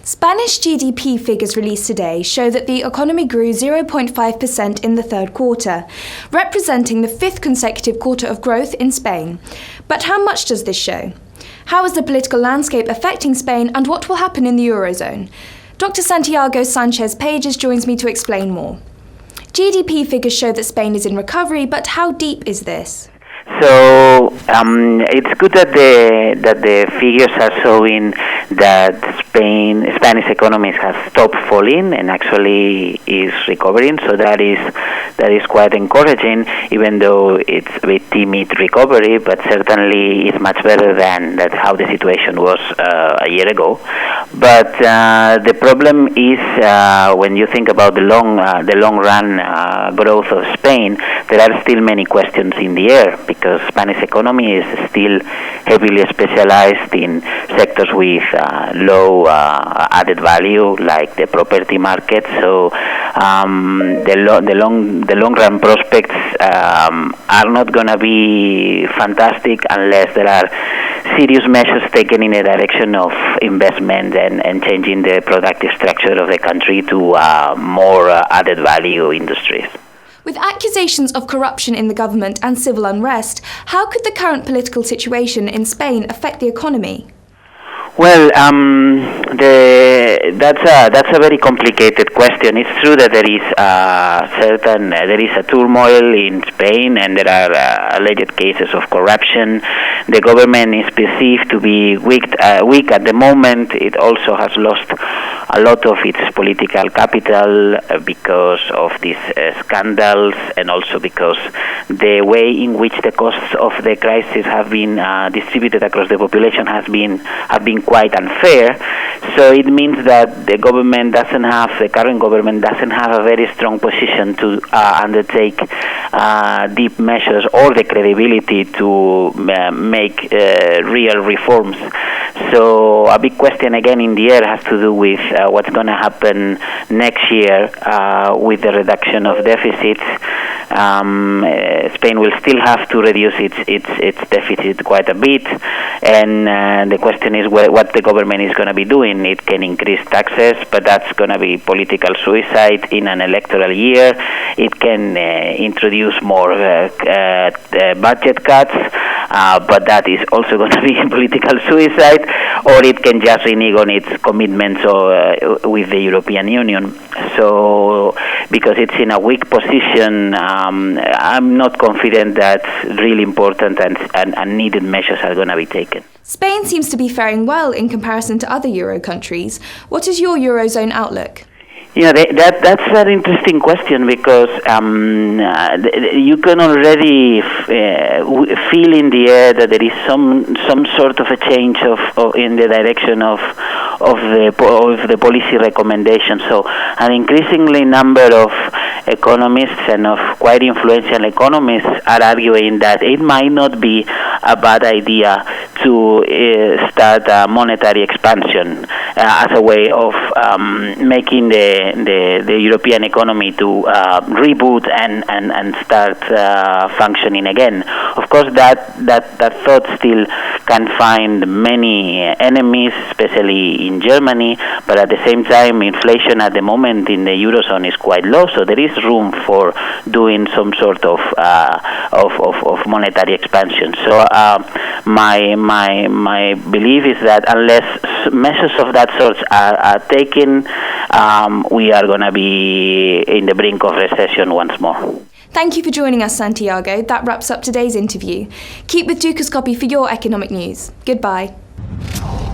Spanish GDP figures released today show that the economy grew 0.5% in the third quarter, representing the fifth consecutive quarter of growth in Spain. But how much does this show? How is the political landscape affecting Spain, and what will happen in the eurozone? Dr. Santiago Sanchez-Pages joins me to explain more. GDP figures show that Spain is in recovery, but how deep is this? So it's good that the figures are showing that Spanish economy has stopped falling and actually is recovering. So that is quite encouraging, even though it's a bit timid recovery, but certainly it's much better than how the situation was a year ago. But the problem is when you think about the long run growth of Spain, there are still many questions in the air, because Spanish economy is still heavily specialized in sectors with low added value, like the property market. So the long run prospects are not going to be fantastic unless there are serious measures taken in the direction of investment and changing the productive structure of the country to more added value industries. With accusations of corruption in the government and civil unrest, how could the current political situation in Spain affect the economy? Well, that's a very complicated question. It's true that there is a turmoil in Spain, and there are alleged cases of corruption. The government is perceived to be weak at the moment. It also has lost a lot of its political capital because of these scandals, and also because the way in which the costs of the crisis have been distributed across the population have been quite unfair. So it means that the current government doesn't have a very strong position to undertake deep measures or the credibility to make real reforms. So a big question again in the air has to do with what's going to happen next year with the reduction of deficits. Spain will still have to reduce its deficit quite a bit, and the question is what the government is going to be doing. It can increase taxes, but that's going to be political suicide in an electoral year. It can introduce more budget cuts, but that is also going to be political suicide, or it can just renege on its commitments with the European Union. So, because it's in a weak position, I'm not confident that really important and needed measures are going to be taken. Spain seems to be faring well in comparison to other Euro countries. What is your Eurozone outlook? Yeah, that's an interesting question, because you can already feel in the air that there is some sort of a change in the direction of the policy recommendations. So an increasingly number of economists and of quite influential economists are arguing that it might not be a bad idea to start a monetary expansion as a way of making the European economy to reboot and start functioning again. Of course, that thought still can find many enemies, especially in Germany, but at the same time, inflation at the moment in the eurozone is quite low, so there is room for doing some sort of monetary expansion. So my belief is that unless measures of that sort are taken, we are going to be in the brink of recession once more. Thank you for joining us, Santiago. That wraps up today's interview. Keep with Dukascopy for your economic news. Goodbye.